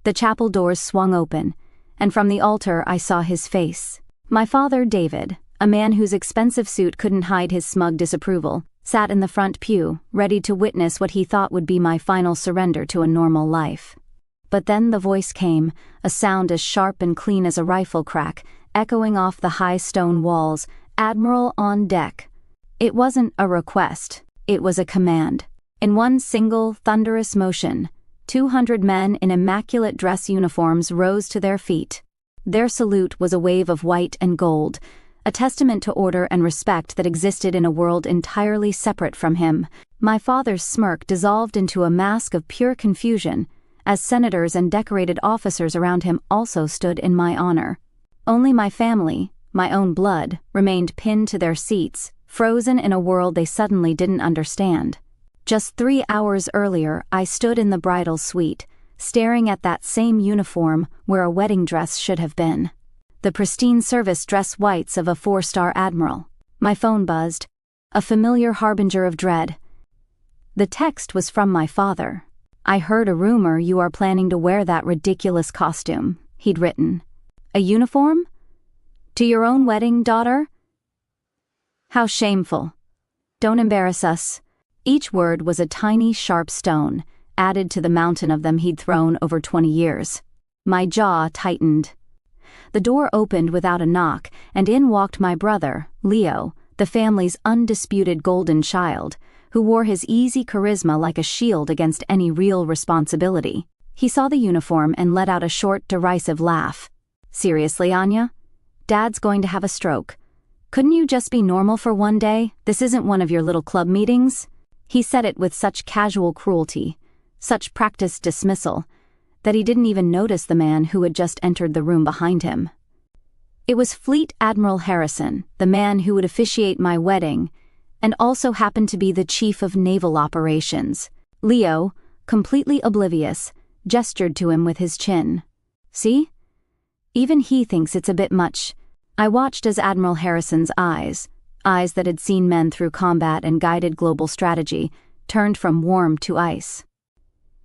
The chapel doors swung open, and from the altar I saw his face. My father, David, a man whose expensive suit couldn't hide his smug disapproval, sat in the front pew, ready to witness what he thought would be my final surrender to a normal life. But then the voice came, a sound as sharp and clean as a rifle crack, echoing off the high stone walls, "Admiral on deck." It wasn't a request, it was a command. In one single, thunderous motion, 200 men in immaculate dress uniforms rose to their feet. Their salute was a wave of white and gold, a testament to order and respect that existed in a world entirely separate from him. My father's smirk dissolved into a mask of pure confusion, as senators and decorated officers around him also stood in my honor. Only my family, my own blood, remained pinned to their seats, frozen in a world they suddenly didn't understand. Just 3 hours earlier, I stood in the bridal suite, staring at that same uniform where a wedding dress should have been. The pristine service dress whites of a 4-star admiral. My phone buzzed, a familiar harbinger of dread. The text was from my father. "I heard a rumor you are planning to wear that ridiculous costume," he'd written. "A uniform? To your own wedding, daughter? How shameful. Don't embarrass us." Each word was a tiny, sharp stone, added to the mountain of them he'd thrown over 20 years. My jaw tightened. The door opened without a knock, and in walked my brother, Leo, the family's undisputed golden child, who wore his easy charisma like a shield against any real responsibility. He saw the uniform and let out a short, derisive laugh. "Seriously, Anya? Dad's going to have a stroke. Couldn't you just be normal for one day? This isn't one of your little club meetings?" He said it with such casual cruelty, such practiced dismissal, that he didn't even notice the man who had just entered the room behind him. It was Fleet Admiral Harrison, the man who would officiate my wedding, and also happened to be the chief of naval operations. Leo, completely oblivious, gestured to him with his chin. "See? Even he thinks it's a bit much." I watched as Admiral Harrison's eyes that had seen men through combat and guided global strategy, turned from warm to ice.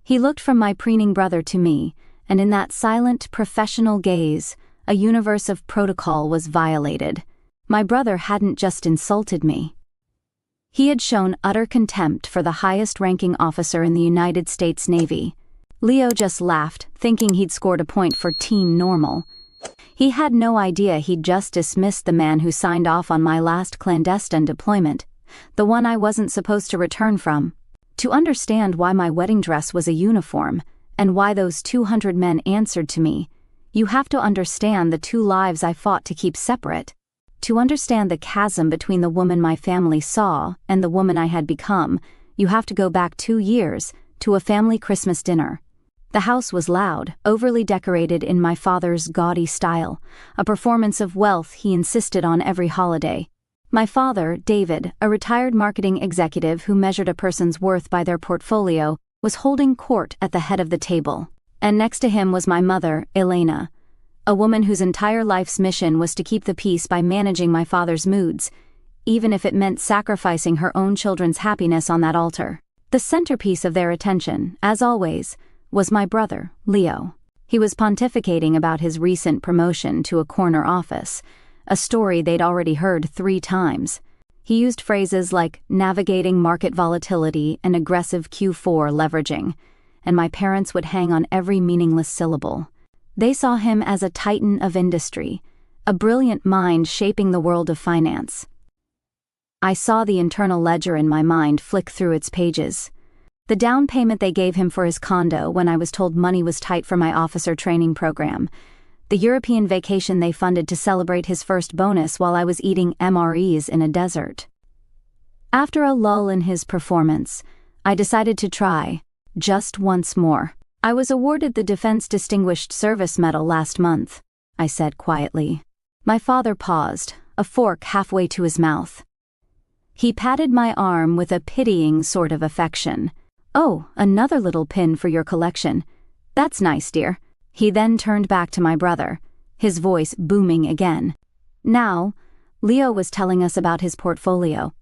He looked from my preening brother to me, and in that silent, professional gaze, a universe of protocol was violated. My brother hadn't just insulted me. He had shown utter contempt for the highest-ranking officer in the United States Navy. Leo just laughed, thinking he'd scored a point for teen normal. He had no idea he'd just dismissed the man who signed off on my last clandestine deployment, the one I wasn't supposed to return from. To understand why my wedding dress was a uniform, and why those 200 men answered to me, you have to understand the 2 lives I fought to keep separate. To understand the chasm between the woman my family saw and the woman I had become, you have to go back 2 years, to a family Christmas dinner. The house was loud, overly decorated in my father's gaudy style, a performance of wealth he insisted on every holiday. My father, David, a retired marketing executive who measured a person's worth by their portfolio, was holding court at the head of the table. And next to him was my mother, Elena, a woman whose entire life's mission was to keep the peace by managing my father's moods, even if it meant sacrificing her own children's happiness on that altar. The centerpiece of their attention, as always, was my brother, Leo. He was pontificating about his recent promotion to a corner office, a story they'd already heard 3 times. He used phrases like navigating market volatility and aggressive Q4 leveraging, and my parents would hang on every meaningless syllable. They saw him as a titan of industry, a brilliant mind shaping the world of finance. I saw the internal ledger in my mind flick through its pages. The down payment they gave him for his condo when I was told money was tight for my officer training program. The European vacation they funded to celebrate his first bonus while I was eating MREs in a desert. After a lull in his performance, I decided to try, just once more. "I was awarded the Defense Distinguished Service Medal last month," I said quietly. My father paused, a fork halfway to his mouth. He patted my arm with a pitying sort of affection. "Oh, another little pin for your collection. That's nice, dear." He then turned back to my brother, his voice booming again. Now, Leo was telling us about his portfolio.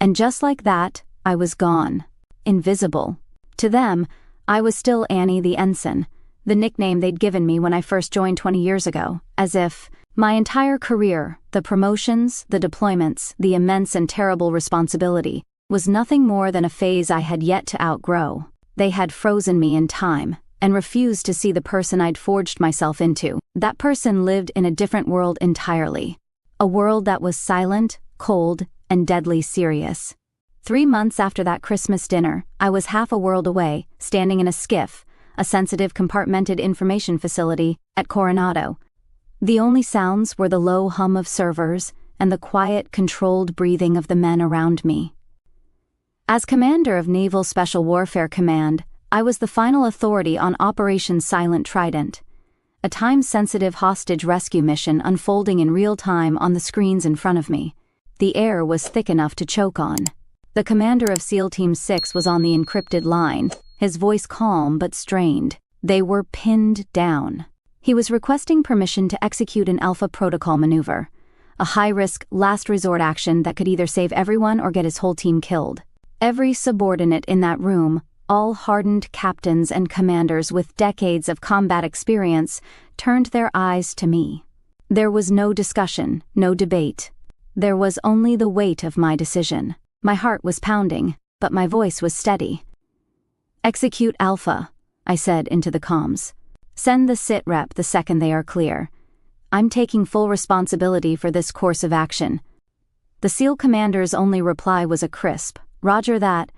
And just like that, I was gone. Invisible. To them, I was still Annie the ensign, the nickname they'd given me when I first joined 20 years ago, as if my entire career, the promotions, the deployments, the immense and terrible responsibility, was nothing more than a phase I had yet to outgrow. They had frozen me in time and refused to see the person I'd forged myself into. That person lived in a different world entirely. A world that was silent, cold, and deadly serious. 3 months after that Christmas dinner, I was half a world away, standing in a skiff, a sensitive compartmented information facility, at Coronado. The only sounds were the low hum of servers and the quiet, controlled breathing of the men around me. As commander of Naval Special Warfare Command, I was the final authority on Operation Silent Trident, a time-sensitive hostage rescue mission unfolding in real time on the screens in front of me. The air was thick enough to choke on. The commander of SEAL Team 6 was on the encrypted line, his voice calm but strained. They were pinned down. He was requesting permission to execute an Alpha Protocol maneuver, a high-risk, last-resort action that could either save everyone or get his whole team killed. Every subordinate in that room, all hardened captains and commanders with decades of combat experience, turned their eyes to me. There was no discussion, no debate. There was only the weight of my decision. My heart was pounding, but my voice was steady. "Execute Alpha," I said into the comms. "Send the sit rep the second they are clear. I'm taking full responsibility for this course of action." The SEAL commander's only reply was a crisp, "Roger that,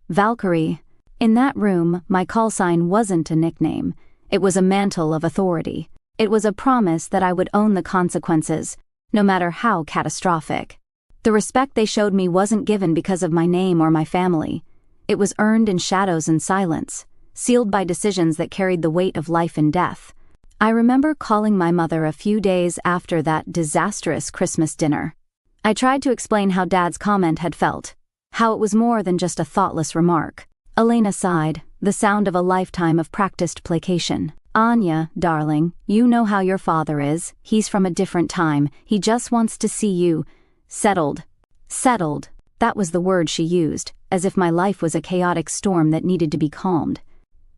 Valkyrie." In that room, my call sign wasn't a nickname. It was a mantle of authority. It was a promise that I would own the consequences, no matter how catastrophic. The respect they showed me wasn't given because of my name or my family. It was earned in shadows and silence, sealed by decisions that carried the weight of life and death. I remember calling my mother a few days after that disastrous Christmas dinner. I tried to explain how Dad's comment had felt, how it was more than just a thoughtless remark. Elena sighed, the sound of a lifetime of practiced placation. "Anya, darling, you know how your father is. He's from a different time. He just wants to see you settled." Settled. That was the word she used, as if my life was a chaotic storm that needed to be calmed.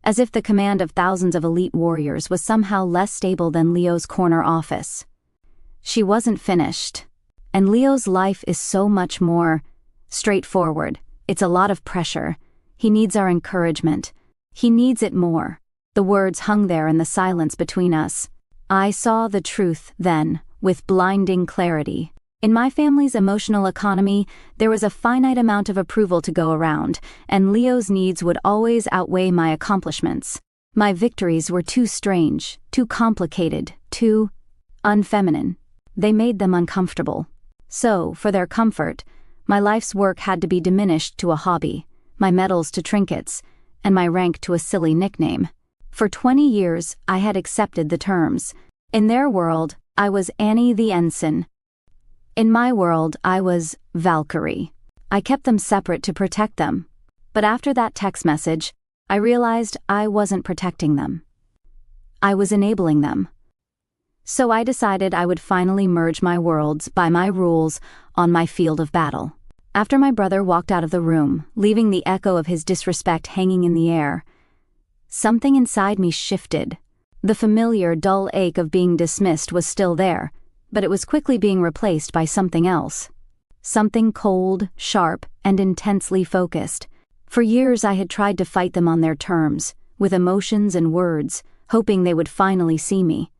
As if the command of thousands of elite warriors was somehow less stable than Leo's corner office. She wasn't finished. And Leo's life is so much more straightforward. It's a lot of pressure. He needs our encouragement. He needs it more. The words hung there in the silence between us. I saw the truth then, with blinding clarity. In my family's emotional economy, there was a finite amount of approval to go around, and Leo's needs would always outweigh my accomplishments. My victories were too strange, too complicated, too unfeminine. They made them uncomfortable. So, for their comfort, my life's work had to be diminished to a hobby, my medals to trinkets, and my rank to a silly nickname. For 20 years, I had accepted the terms. In their world, I was Annie the Ensign. In my world, I was Valkyrie. I kept them separate to protect them. But after that text message, I realized I wasn't protecting them. I was enabling them. So I decided I would finally merge my worlds by my rules on my field of battle. After my brother walked out of the room, leaving the echo of his disrespect hanging in the air, something inside me shifted. The familiar, dull ache of being dismissed was still there, but it was quickly being replaced by something else. Something cold, sharp, and intensely focused. For years I had tried to fight them on their terms, with emotions and words, hoping they would finally see me.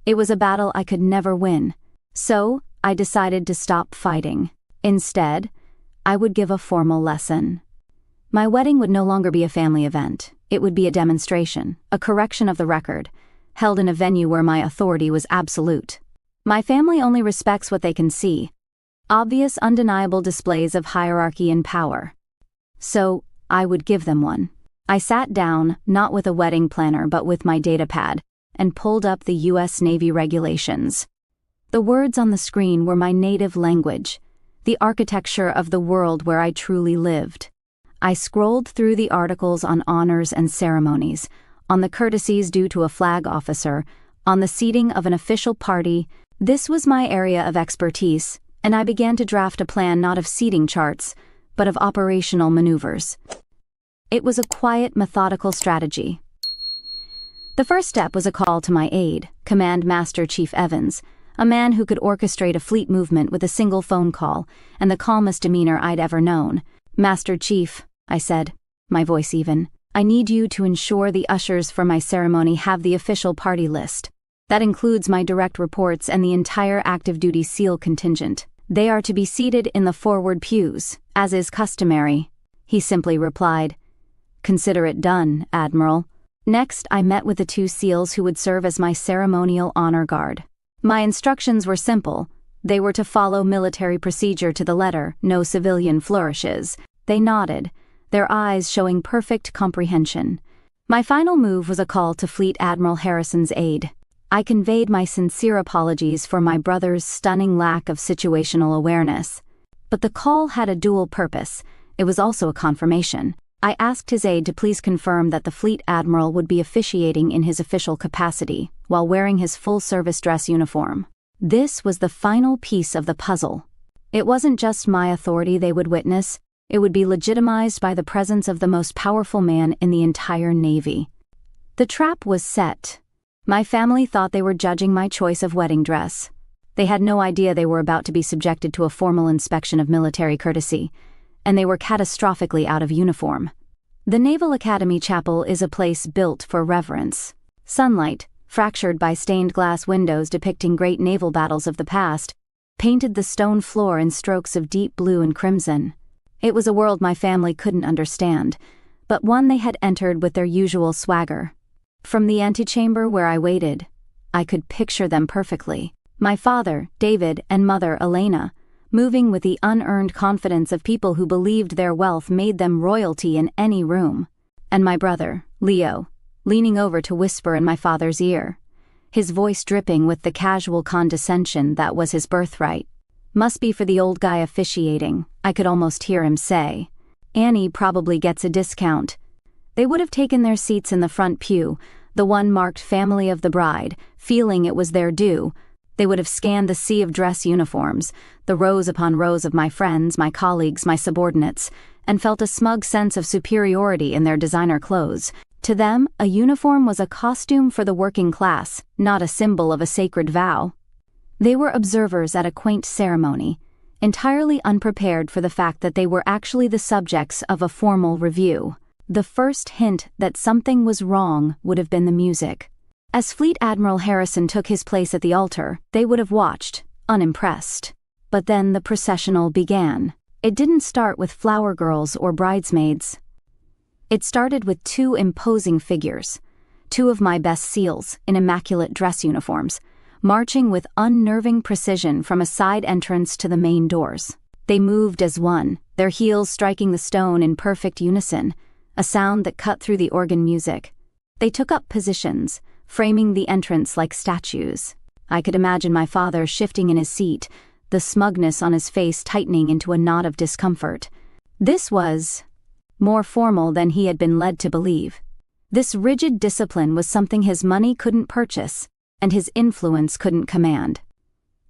It was a battle I could never win. So, I decided to stop fighting. Instead, I would give a formal lesson. My wedding would no longer be a family event. It would be a demonstration, a correction of the record, held in a venue where my authority was absolute. My family only respects what they can see. Obvious, undeniable displays of hierarchy and power. So, I would give them one. I sat down, not with a wedding planner but with my datapad, and pulled up the U.S. Navy regulations. The words on the screen were my native language, the architecture of the world where I truly lived. I scrolled through the articles on honors and ceremonies, on the courtesies due to a flag officer, on the seating of an official party. This was my area of expertise, and I began to draft a plan not of seating charts, but of operational maneuvers. It was a quiet, methodical strategy. The first step was a call to my aide, Command Master Chief Evans, a man who could orchestrate a fleet movement with a single phone call and the calmest demeanor I'd ever known. "Master Chief," I said, my voice even, "I need you to ensure the ushers for my ceremony have the official party list. That includes my direct reports and the entire active duty SEAL contingent. They are to be seated in the forward pews, as is customary." He simply replied, "Consider it done, Admiral." Next, I met with the 2 SEALs who would serve as my ceremonial honor guard. My instructions were simple. They were to follow military procedure to the letter, no civilian flourishes. They nodded, their eyes showing perfect comprehension. My final move was a call to Fleet Admiral Harrison's aide. I conveyed my sincere apologies for my brother's stunning lack of situational awareness. But the call had a dual purpose. It was also a confirmation. I asked his aide to please confirm that the Fleet Admiral would be officiating in his official capacity, while wearing his full-service dress uniform. This was the final piece of the puzzle. It wasn't just my authority they would witness, it would be legitimized by the presence of the most powerful man in the entire Navy. The trap was set. My family thought they were judging my choice of wedding dress. They had no idea they were about to be subjected to a formal inspection of military courtesy, and they were catastrophically out of uniform. The Naval Academy Chapel is a place built for reverence. Sunlight, fractured by stained glass windows depicting great naval battles of the past, painted the stone floor in strokes of deep blue and crimson. It was a world my family couldn't understand, but one they had entered with their usual swagger. From the antechamber where I waited, I could picture them perfectly. My father, David, and mother, Elena, moving with the unearned confidence of people who believed their wealth made them royalty in any room. And my brother, Leo, leaning over to whisper in my father's ear, his voice dripping with the casual condescension that was his birthright. "Must be for the old guy officiating," I could almost hear him say. "Annie probably gets a discount." They would have taken their seats in the front pew, the one marked Family of the Bride, feeling it was their due. They would have scanned the sea of dress uniforms, the rows upon rows of my friends, my colleagues, my subordinates, and felt a smug sense of superiority in their designer clothes. To them, a uniform was a costume for the working class, not a symbol of a sacred vow. They were observers at a quaint ceremony, entirely unprepared for the fact that they were actually the subjects of a formal review. The first hint that something was wrong would have been the music. As Fleet Admiral Harrison took his place at the altar, they would have watched, unimpressed. But then the processional began. It didn't start with flower girls or bridesmaids. It started with 2 imposing figures, 2 of my best SEALs in immaculate dress uniforms, marching with unnerving precision from a side entrance to the main doors. They moved as one, their heels striking the stone in perfect unison, a sound that cut through the organ music. They took up positions, framing the entrance like statues. I could imagine my father shifting in his seat, the smugness on his face tightening into a knot of discomfort. This was more formal than he had been led to believe. This rigid discipline was something his money couldn't purchase, and his influence couldn't command.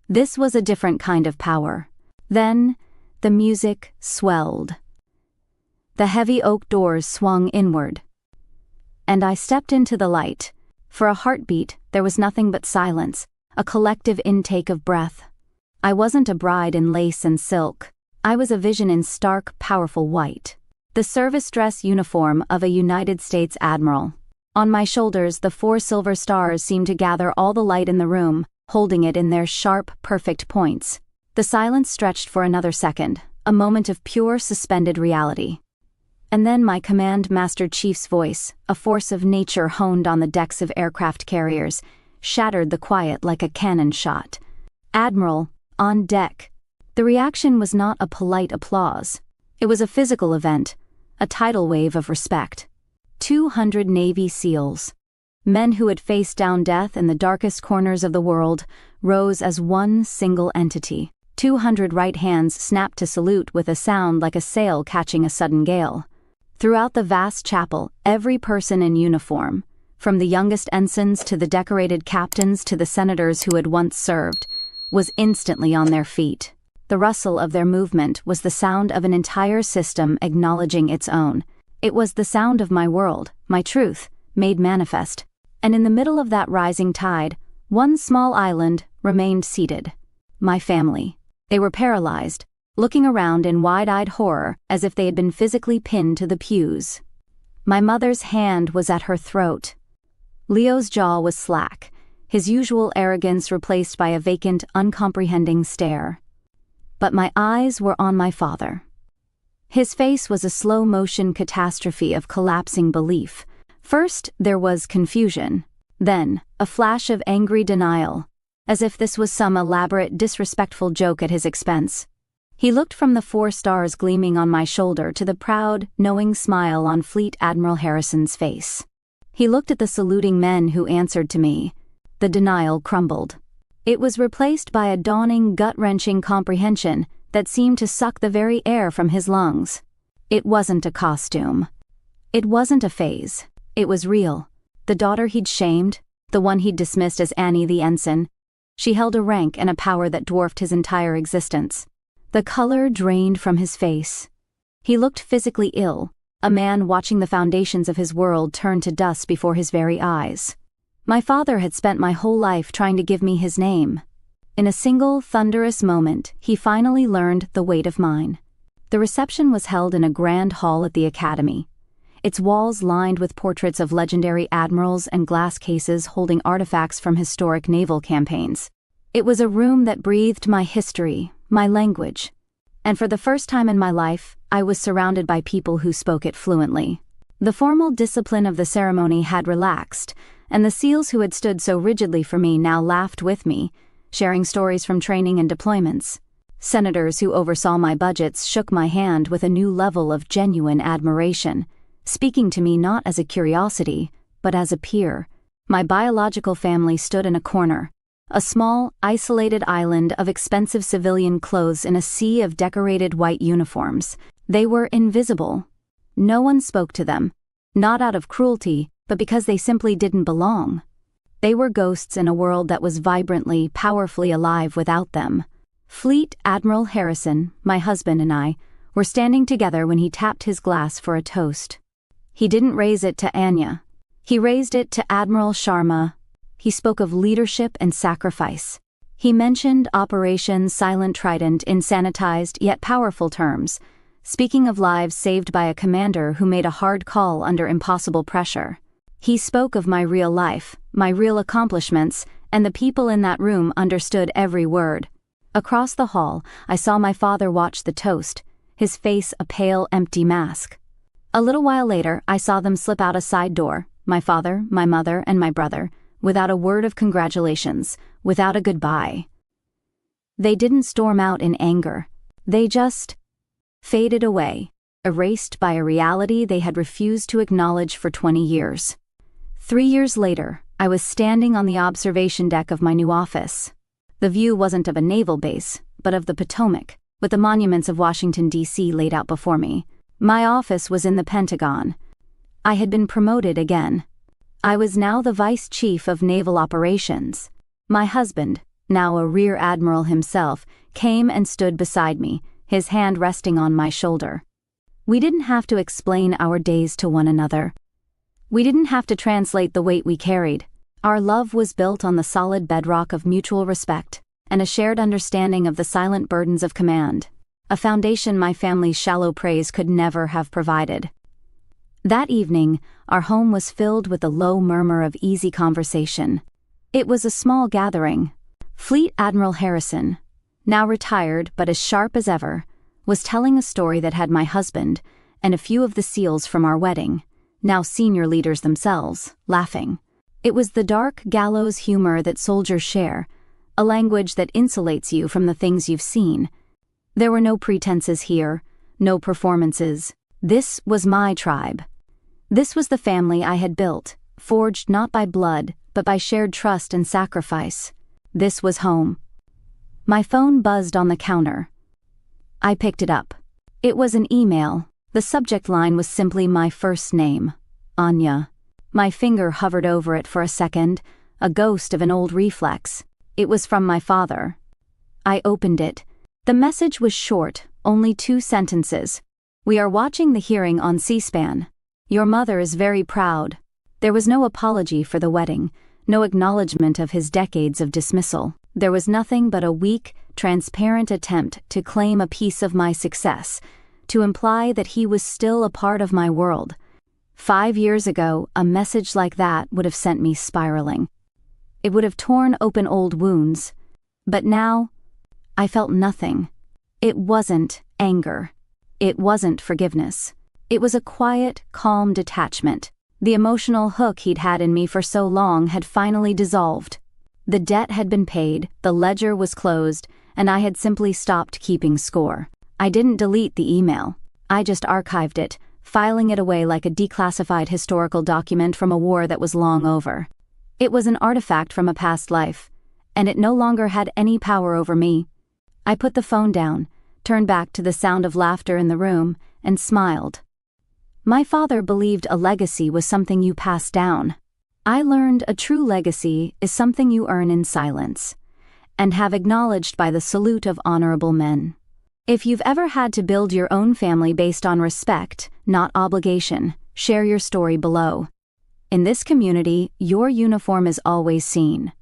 This was a different kind of power. Then, the music swelled. The heavy oak doors swung inward, and I stepped into the light. For a heartbeat, there was nothing but silence, a collective intake of breath. I wasn't a bride in lace and silk. I was a vision in stark, powerful white. The service dress uniform of a United States admiral. On my shoulders, the 4 silver stars seemed to gather all the light in the room, holding it in their sharp, perfect points. The silence stretched for another second, a moment of pure, suspended reality. And then my Command Master Chief's voice, a force of nature honed on the decks of aircraft carriers, shattered the quiet like a cannon shot. "Admiral, on deck." The reaction was not a polite applause. It was a physical event, a tidal wave of respect. 200 Navy SEALs, men who had faced down death in the darkest corners of the world, rose as one single entity. 200 right hands snapped to salute with a sound like a sail catching a sudden gale. Throughout the vast chapel, every person in uniform, from the youngest ensigns to the decorated captains to the senators who had once served, was instantly on their feet. The rustle of their movement was the sound of an entire system acknowledging its own. It was the sound of my world, my truth, made manifest. And in the middle of that rising tide, one small island remained seated. My family. They were paralyzed, looking around in wide-eyed horror as if they had been physically pinned to the pews. My mother's hand was at her throat. Leo's jaw was slack, his usual arrogance replaced by a vacant, uncomprehending stare. But my eyes were on my father. His face was a slow-motion catastrophe of collapsing belief. First, there was confusion. Then, a flash of angry denial, as if this was some elaborate, disrespectful joke at his expense. He looked from the 4 stars gleaming on my shoulder to the proud, knowing smile on Fleet Admiral Harrison's face. He looked at the saluting men who answered to me. The denial crumbled. It was replaced by a dawning, gut-wrenching comprehension that seemed to suck the very air from his lungs. It wasn't a costume. It wasn't a phase. It was real. The daughter he'd shamed, the one he'd dismissed as Annie the ensign, she held a rank and a power that dwarfed his entire existence. The color drained from his face. He looked physically ill, a man watching the foundations of his world turn to dust before his very eyes. My father had spent my whole life trying to give me his name. In a single, thunderous moment, he finally learned the weight of mine. The reception was held in a grand hall at the academy, its walls lined with portraits of legendary admirals and glass cases holding artifacts from historic naval campaigns. It was a room that breathed my history, my language. And for the first time in my life, I was surrounded by people who spoke it fluently. The formal discipline of the ceremony had relaxed, and the SEALs who had stood so rigidly for me now laughed with me, sharing stories from training and deployments. Senators who oversaw my budgets shook my hand with a new level of genuine admiration, speaking to me not as a curiosity, but as a peer. My biological family stood in a corner, a small, isolated island of expensive civilian clothes in a sea of decorated white uniforms. They were invisible. No one spoke to them, not out of cruelty, but because they simply didn't belong. They were ghosts in a world that was vibrantly, powerfully alive without them. Fleet Admiral Harrison, my husband, and I were standing together when he tapped his glass for a toast. He didn't raise it to Anya. He raised it to Admiral Sharma. He spoke of leadership and sacrifice. He mentioned Operation Silent Trident in sanitized yet powerful terms, speaking of lives saved by a commander who made a hard call under impossible pressure. He spoke of my real life, my real accomplishments, and the people in that room understood every word. Across the hall, I saw my father watch the toast, his face a pale, empty mask. A little while later, I saw them slip out a side door, my father, my mother, and my brother, without a word of congratulations, without a goodbye. They didn't storm out in anger. They just faded away, erased by a reality they had refused to acknowledge for 20 years. 3 years later, I was standing on the observation deck of my new office. The view wasn't of a naval base, but of the Potomac, with the monuments of Washington, D.C. laid out before me. My office was in the Pentagon. I had been promoted again. I was now the Vice Chief of Naval Operations. My husband, now a Rear Admiral himself, came and stood beside me, his hand resting on my shoulder. We didn't have to explain our days to one another. We didn't have to translate the weight we carried. Our love was built on the solid bedrock of mutual respect and a shared understanding of the silent burdens of command, a foundation my family's shallow praise could never have provided. That evening, our home was filled with a low murmur of easy conversation. It was a small gathering. Fleet Admiral Harrison, now retired but as sharp as ever, was telling a story that had my husband and a few of the SEALs from our wedding, now senior leaders themselves, laughing. It was the dark gallows humor that soldiers share, a language that insulates you from the things you've seen. There were no pretenses here, no performances. This was my tribe. This was the family I had built, forged not by blood, but by shared trust and sacrifice. This was home. My phone buzzed on the counter. I picked it up. It was an email. The subject line was simply my first name, Anya. My finger hovered over it for a second, a ghost of an old reflex. It was from my father. I opened it. The message was short, only 2 sentences. "We are watching the hearing on C-SPAN. Your mother is very proud." There was no apology for the wedding, no acknowledgement of his decades of dismissal. There was nothing but a weak, transparent attempt to claim a piece of my success, to imply that he was still a part of my world. 5 years ago, a message like that would have sent me spiraling. It would have torn open old wounds. But now, I felt nothing. It wasn't anger. It wasn't forgiveness. It was a quiet, calm detachment. The emotional hook he'd had in me for so long had finally dissolved. The debt had been paid, the ledger was closed, and I had simply stopped keeping score. I didn't delete the email. I just archived it, filing it away like a declassified historical document from a war that was long over. It was an artifact from a past life, and it no longer had any power over me. I put the phone down, turned back to the sound of laughter in the room, and smiled. My father believed a legacy was something you pass down. I learned a true legacy is something you earn in silence, and have acknowledged by the salute of honorable men. If you've ever had to build your own family based on respect, not obligation, share your story below. In this community, your uniform is always seen.